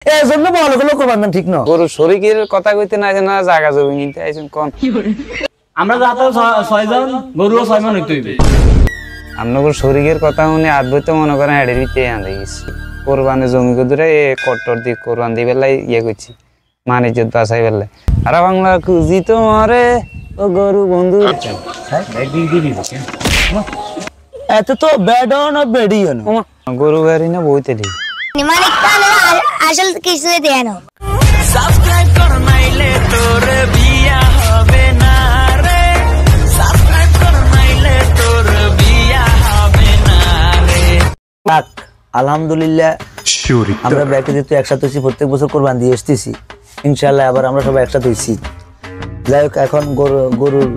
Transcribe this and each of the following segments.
এজন্য বলো গুলো কোরবান ঠিক না গরু শরীকের কথা কইতে না যে না জায়গা জমি নিতে আইছেন কোন আমরা যাতে 6 জন গরু 6 মান হইতে হইবে আপনাদের শরীকের কথা শুনে আদবই তো মনে করেন হেডের ভিতরে আনতে গেছি কোরবানি জমি কদুরে কট্টর দিয়ে কোরবান দিয়ে বেলায় ইয়ে করছি মান ইজ্জত বাঁচাই বেলায় আর বাংলা খুঁজি তোমারে ও গরু বন্ধু এত তো বেডও না বেডিও না গরু গাড়ি না বইতে দিই আসল কিছু দেন সাবস্ক্রাইব কর নাইলে তোর বিয়া হবে না রে সাবস্ক্রাইব কর নাইলে তোর বিয়া হবে না রে পাক আলহামদুলিল্লাহ আমরা ব্যাকে যেহেতু একসাথে হইছি প্রত্যেক বছর কোরবান দিয়ে আসতেছি ইনশাআল্লাহ আবার আমরা সবাই একসাথে হইছি যাই হোক এখন গরুর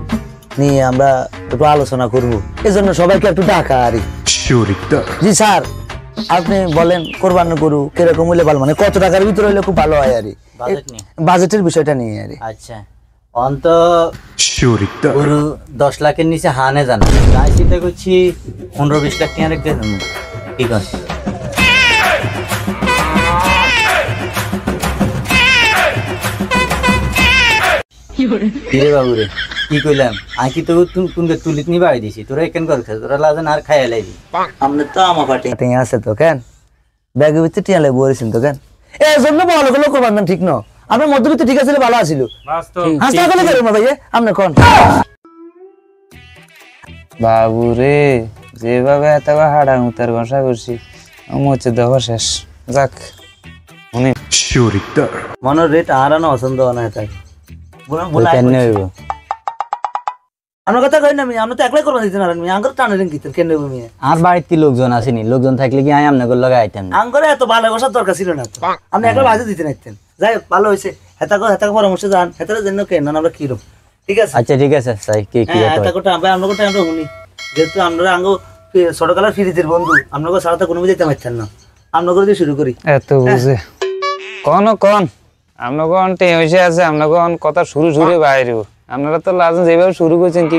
নিয়ে আমরা একটু আলোচনা করবো এজন্য সবাইকে একটু ডাকা আরি জি স্যার আপনি বলেন কোরবানি গরু কিরকম হইলে ভালো মানে কত টাকার ভিতরে হইলে খুব ভালো হয় আরি বাজেটের বিষয়টা নিয়ে আরি আচ্ছা অন্ত গরু 10 লাখের নিচে হানে জানা তাই চিন্তা করছি 15-20 লাখ টাকা রেখে দেবো ঠিক আছে কিরে বাবু রে কি কইলাম আকি তো তুমি তুলিত নি বাই দিছি তোরা কেন কর তোরা লাজেন আর খাইয়া লাইবি আমনে তো আমা ফাটি আছে তো কেন ব্যাগের ভিতরে টিয়া লাই বলেছেন তো কেন এজন্য বলো গুলো কোরবান ঠিক না আপনার মধ্যবিত্ত ঠিক আছে ভালো আছিল বাস্তব হাসা গলে গেল না ভাই আপনি কোন বাবু রে যেভাবে এত হাড়া উতার ঘষা করছি মোচে দেওয়া শেষ যাক উনি মনের রেট আর না পছন্দ না তাই কেন হইব আমার কথা কই না আমি আমরা তো একলাই কোরবান দিতে না আমি আঙ্গুর টানে রিং দিতে কেন নেব আমি আর বাড়িতে লোকজন আসেনি লোকজন থাকলে কি আই আমনে গল লাগাইতাম না আঙ্গুরে এত ভালো বসার দরকার ছিল না তো আপনি একলা বাজে দিতে নাইতেন যাই হোক ভালো হইছে হেতা পরামর্শ জান হেতার জন্য কেন না আমরা কি রকম ঠিক আছে আচ্ছা ঠিক আছে তাই কি কি হেতা কোটা আমরা কোটা আমরা শুনি যেহেতু আমরা আঙ্গ ছোটকালের ফিরিতের বন্ধু আপনাকে সারাটা কোনো যেতে পারছেন না আমরা করে দিয়ে শুরু করি এত বুঝে কোন আমরা কোন টে হইছে আছে আমরা কোন কথা শুরু বাইরে আপনারা তো লাজেন যেভাবে শুরু করছেন কি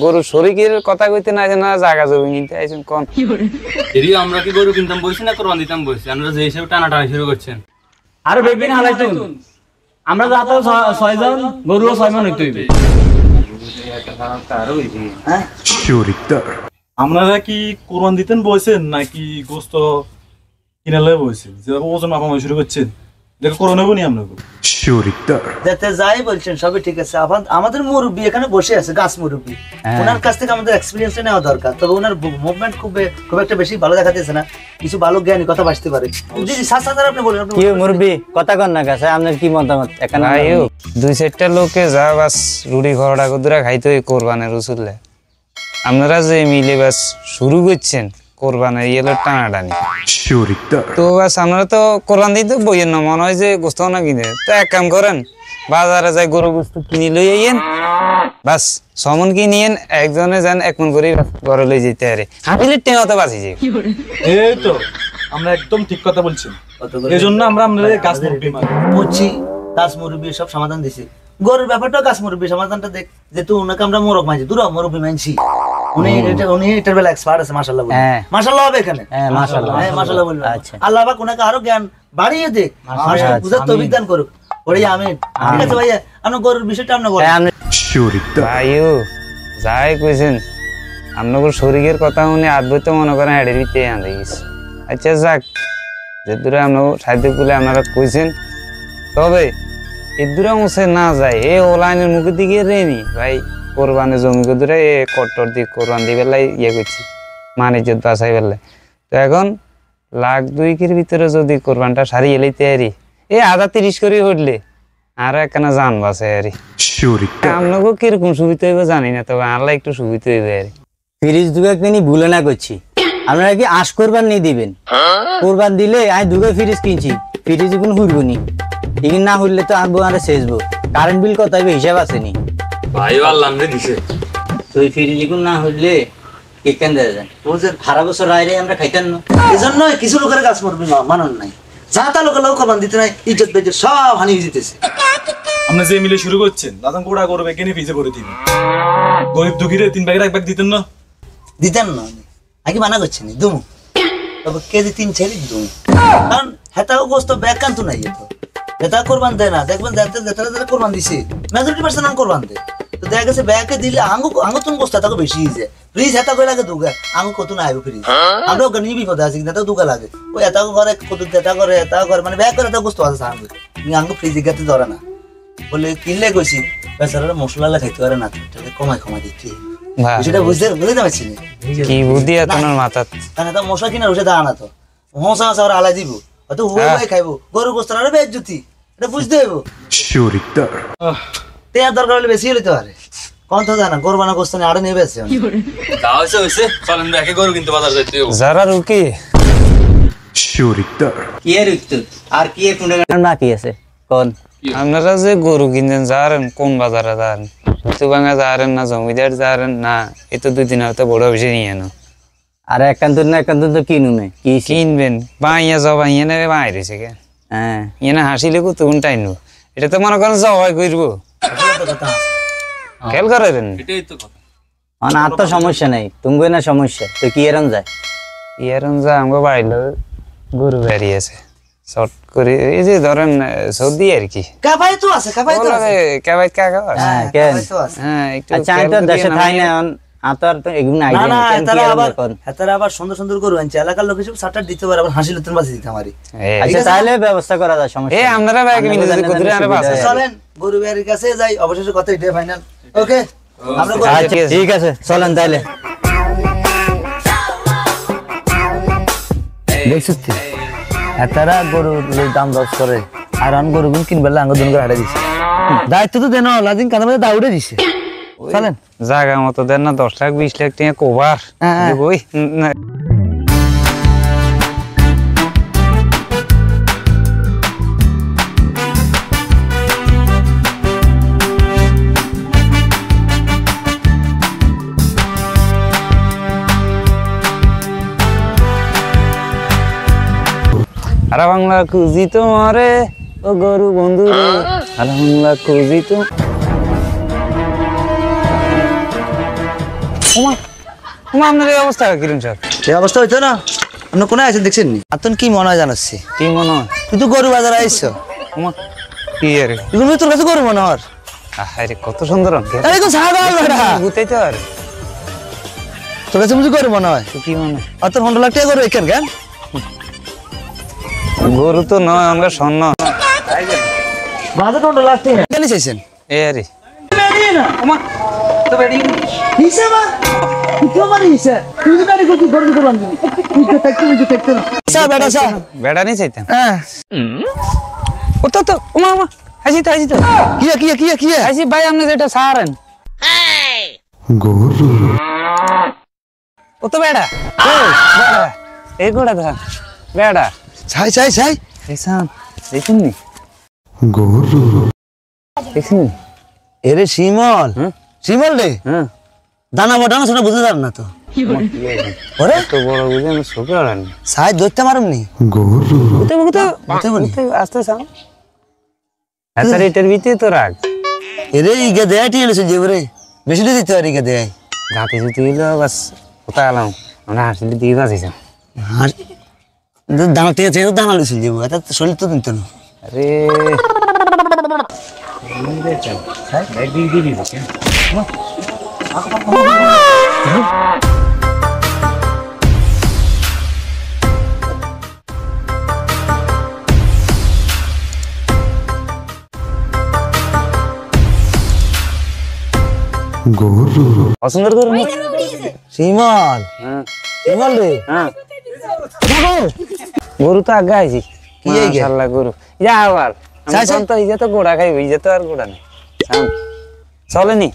গরু শরীকের কথা কইতে না যে না জায়গা জমি নিতে আইছেন কোন এরিও আমরা কি গরু কিনতাম বলছি না কোরবান দিতাম বলছি আমরা যে হিসাবে টানা শুরু করছেন আর বেগবিন হালাইতুন আমরা যাতে 6 জন গরু 6 মান হইতে হইবে আপনারা কি কোরবান দিতেন বলছেন নাকি গোস্ত কিনালে বলছেন যে ওজন মাপা শুরু করছেন দেখো কোরবান হবো নি আপনাকে যেতে যাই বলছেন সবই ঠিক আছে আমাদের মুরব্বী এখানে বসে আছে গাছ মুরব্বী ওনার কাছ থেকে আমাদের এক্সপেরিয়েন্স নেওয়া দরকার তবে ওনার মুভমেন্ট খুব একটা বেশি ভালো দেখাতেছে না কিছু ভালো জ্ঞানী কথা বাঁচতে পারে জি জি সাথে সাথে আপনি বলেন কি মুরব্বি কথা কন না কাছে আপনার কি মতামত এখানে আইও 2-4টা লোকে যা বাস রুড়ি ঘরড়া কদুরা খাইতে কোরবানের রসুলে আপনারা যে মিলে বাস শুরু করছেন কোরবানের ইয়েলো টানাটানি তো বাস আমরা তো কোরবান দিতে বইয়ের না মনে হয় যে গোস্ত না কিনে তো এক কাম করেন বাজারে যাই গরু গোস্ত কিনে লই আইয়েন বাস সমন কিনিয়েন একজনে যান এক মন করে ঘরে লই যেতে আরে হাঁটিলে টেঁও তো বাঁচি যায় এই তো আমরা একদম ঠিক কথা বলছি এজন্য আমরা আপনাদের গাছ মুরব্বি বুঝছি গাছ মুরব্বি সব সমাধান দিছি গরুর ব্যাপারটা গাছ মুরব্বি সমাধানটা দেখ যেহেতু ওনাকে আমরা মোরগ মানছি দূর মুরব্বি মানছি উনি এটার বেলা এক্সপার্ট আছে মাশাআল্লাহ বলুন মাশাআল্লাহ হবে এখানে মাশাআল্লাহ বলুন আল্লাহ পাক ওনাকে আরো জ্ঞান বাড়িয়ে দেক মাশাআল্লাহ বুঝার তৌফিক দান করুক ওরে আমিন ঠিক আছে ভাইয়া আপনি গরুর বিষয়টা আপনি বলেন ভাইও যাই কইছেন আপনাদের শরীরের কথা শুনে আদবই তো মনে করেন হেডের ভিতরে আনতে গেছি আচ্ছা যাক যে দূরে আপনার সাহিত্য গুলো আপনারা কইছেন তবে এদুরা মুছে না যায় এই অনলাইনের মুখের দিকে রেনি ভাই কোরবানি জমি দূরে কট্টর দিয়ে কোরবান দিয়ে বেলায় ইয়ে করছি মান ইজ্জত বাঁচাই বেলায় তো এখন 1,02,000 ভিতরে যদি কোরবানটা সারিয়ে লইতে আরি এই 30 করে উঠলে আর একখানা জান বাঁচে আরি আপনাকে কিরকম সুবিধা হইবে জানি না তবে আল্লাহ একটু সুবিধা হইবে আরি ফ্রিজ দুগা কিনি ভুলে না করছি আপনারা কি আশ কোরবান নিয়ে দিবেন কোরবান দিলে আই দুগা ফ্রিজ কিনছি ফ্রিজ কোন হুরবনি ইগিন না হইলে তো আনবো আর শেষবো কারেন্ট বিল কত হইবে হিসাব আছে নি ভাই আল্লাহ আমরে দিছে তো এই ফ্রিজ কোন না হইলে কি কেন দেয়া যায় বুঝেন সারা বছর রাইরে আমরা খাইতাম না এজন্য কিছু লোকের গাছ মুরব্বি মানন নাই যাতা লোক কোরবান দিতে নাই ইজ্জত বেজত সব হানি দিতেছে আপনি যে মিলে শুরু করছেন দাদন কোড়া করবে কেনে ফিজে করে দিন গরিব দুঃখীরে 3 ভাগের 1 ভাগ দিতেন না আগে মানা করছেন দুমু তবে কেজি 3 ছেড়ে দুমু কারণ হেতাও গোস্ত ব্যাগ কান্তু নাই তো হেতা কোরবান দেয় না দেখবেন যারা কোরবান দিছে মেজরিটি পার্সেন্ট আং কোরবান দেয় তো দেখা গেছে ব্যাগে দিলে আঙ্গু তুমি গোস্ত তাকে বেশি হয়েছে ফ্রিজ হেতা করে লাগে দুগা আঙ্গু কত না আইব ফ্রিজ আমরা ওখানে বিপদে আছি কিন্তু দুগা লাগে ওই হেতা করে কত হেতা করে মানে ব্যাগ করে হেতা গোস্ত আছে আঙ্গু আঙ্গু ফ্রিজে গেতে ধরে না বলে কিনলে কইছি বেচারা মশলা লাগাইতে পারে না তাহলে কমাই দিচ্ছি সেটা বুঝতে পারছি না কি বুদ্ধি আপনার মাথাত কারণ তা মশলা কিনা রসে দাঁড়া না তো মশা আর আলাই দিব হয়তো হুয়াই খাইবো গরু গোস্ত না বেশ জুতি এটা বুঝতে হইব তেয়ার দরকার হলে বেশি হলে তো পারে কোন তো জানা গরু বানা গোস্ত আড়ে নেবে আছে তা হইছে চলেন ব্যাকে গরু কিনতে বাজার যাইতে হবে যারা রুকি কি এর উত্তর আর কি এর টুন্ডা বাকি আছে কোন আপনারা যে গরু কিনতেন যারেন কোন বাজারে যান সুবাঙ্গা যারেন না জমিদার যারেন না এ তো 2 দিন হয়তো বড় বেশি নিয়ে আনো আর একান্ত তো কিনুমে কি কিনবেন বাইয়া জবাইয়া নেবে বাই রয়েছে কে হ্যাঁ ইয়ে হাসিলে কতক্ষণ টাইনবো এটা তো মনে করেন জবাই করবো খেয়াল করেন এটাই তো কথা মানে আর তো সমস্যা নাই তুমি না সমস্যা তো কি এরম যায় ইয়ারন যা আমরা বাইলে গরু বেরিয়েছে শর্ট করে এই যে ধরেন সর্দি আর কি কাবাই তো আছে কেবাই কাকা হ্যাঁ কেন হ্যাঁ একটু আচ্ছা আমি তো দেশে থাই না আতার তো এগুলো না আইডিয়া না নেই তারা আবার সুন্দর গরু আনছে এলাকার লোক হিসেবে সাটার দিতে পারে আবার হাসি লুতেন বাঁচিয়ে দিতে আমারই আচ্ছা তাহলে ব্যবস্থা করা যায় সমস্যা এ আপনারা ব্যাগ মিলে যদি কুদরে আরে বাস চলেন গরু বিহারির কাছে যাই অবশেষে কথা এটাই ফাইনাল ওকে আমরা আচ্ছা ঠিক আছে চলেন তাহলে দেখছিস তারা গরু দাম দশ করে আর আন গরু কিনবে আঙ্গ দুন করে হাঁটা দিছে দায়িত্ব তো দেন লাদিন কাঁদা মধ্যে দাউড়ে দিছে চলেন জায়গা মতো দেন না 10 লাখ 20 লাখ টাকা কোভার ওই আরে বাংলা খুঁজি তোমারে ও গরু বন্ধু রে আরে বাংলা খুঁজি তো আপনার এই অবস্থা কিরম স্যার এই অবস্থা হইতো না আপনি কোনে আছেন দেখছেন নি আতন কি মনে হয় জানাচ্ছি কি মনে হয় তুই তো গরু বাজারে আইছো কি আরে তুমি তোর কাছে গরু মনে হয় আরে কত সুন্দর আরে কোন ছাগল বেটা গুতাইতে আর তোর কাছে মুজি গরু মনে হয় কি মনে হয় অত 100 লাখ টাকা গরু এখান কেন গরু তো নয় আমরা স্বর্ণ বাজার 100 লাখ টাকা কেন চাইছেন এ আরে হিসাবা তুই মানে হিসাব তুই তো গাড়ি করতে গরু করলাম তুই তো থাকতে না সা বেটা সা বেড়া নেই চাইতাম হ্যাঁ ও তো ওমা হাসি তো কি হাসি ভাই আপনি যেটা সারেন গরু ও তো বেড়া এই গোড়া ধর বেড়া ছাই দেখছেন দেখুন নি গরু দেখছেন এরে শিমল শিমল রে হ্যাঁ দানা বটানা সেটা বুঝতে পার না তো ওরে তো বড় বুঝে আমি শোকে আনি সাই ধরতে পারমনি গরু বুঝতে আস্তে সাম আচ্ছা এটার ভিতরে তো রাখ এরে ইগে দেয় টিয়েছে যে বরে বেশি দিতে পারি ইগে দেয় যাতে যদি হইলো বাস কোথায় এলাম আমরা হাসিলে দিয়ে বাঁচিয়েছিলাম দানা টিয়ে চেয়ে দানা লইছিল যে এটা শরীর তো দিত না আরে গরু পছন্দ করুন শিমল শিমল রে হ্যাঁ গরু তো আগে আইছি কি এই গে? মাশাআল্লাহ গরু যা আবার আমি তো ইজে তো গোড়া খাইব ইজে তো আর গোড়া নেই চলেনি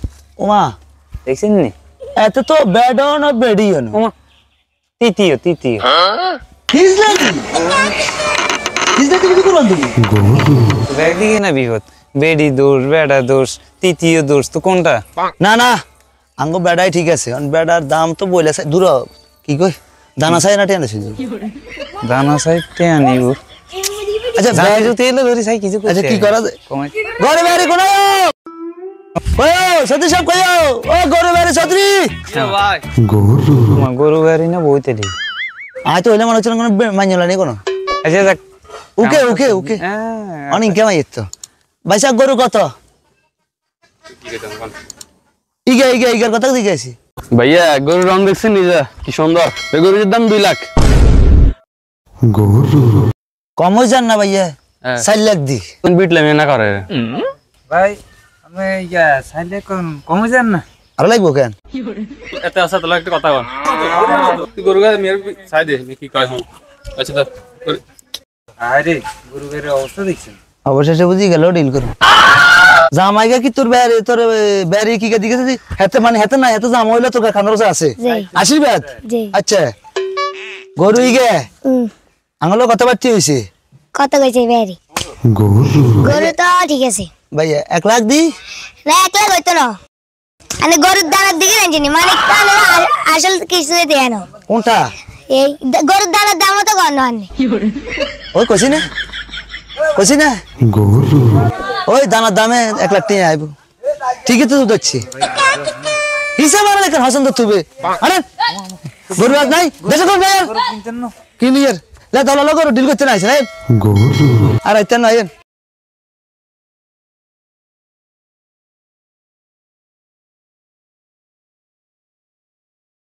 ওমা দেখছেন নি এত তো বেডও না বেডিও না ওমা তৃতীয় হিজলা তুমি কি করন তুমি দেখ দিকে না বিপদ বেডি দোষ বেড়া দোষ তৃতীয় দোষ তো কোনটা না আঙ্গ বেডাই ঠিক আছে বেডার দাম তো বইলে দূর কি কই দানা চাই না টেনে ছিল দানা সাইতে আনিব আচ্ছা যাই যদি এলো ধরি চাই কিছু আচ্ছা কি করা যায় কমাই ঘরে বাইরে কোন সতী সব কই ও ঘরে বাইরে সতী ভাই গরু গাড়ি না বইতে দি আয় তো হইলে মনে হচ্ছে না কোনো মাইনলা নেই কোনো আচ্ছা দেখ ওকে ওকে ওকে অনেক কেমাই তো ভাইসা গরু কত ইগা ইগা ইগার কথা জিজ্ঞাসি ভাইয়া গরুর রং দেখছেন নিজা কি সুন্দর এই গরুর দাম 2 লাখ কম হয়ে যান না ভাইয়া 4 লাখ দি কোন বিটলে না করে ভাই আমি ইয়া সাইলে কমে যান না আর লাগবো কেন এত আসা তোলা একটা কথা বল তুই গরু গা মেরে সাই দে কি কয় হন আচ্ছা দা আরে গরু বের অবস্থা দেখছেন অবশেষে বুঝি গেল ডিল করো জামাইগা কি তোর ব্যারে তোর ব্যারে কি কা দিকে হেতে মানে হেতে না হেতে জাম হইলো তোর খানোর আছে জি আশীর্বাদ জি আচ্ছা গরু ইগে আঙলো কথা বাড়তি হইছে কত কইছে বেরি গরু তো ঠিক আছে ভাইয়া 1 লাখ দি না একলা কইতো না আমি গরুর দানার দিকে জানি মানে কানে আসল কিছু দেয় না কোনটা এই গরুর দানার দাম তো গণ হয়নি ওই কইছি না ওই দানার দামে 1 লাখ টাকা আইব ঠিকই তো দেখছি হিসাব আর দেখেন হাসান তো তুবে আরে গরু আর নাই দেখো কোন ভাই কি নিয়ার লে দলা লগো ডিল করতে না আইছেন আর আইতেন না আইন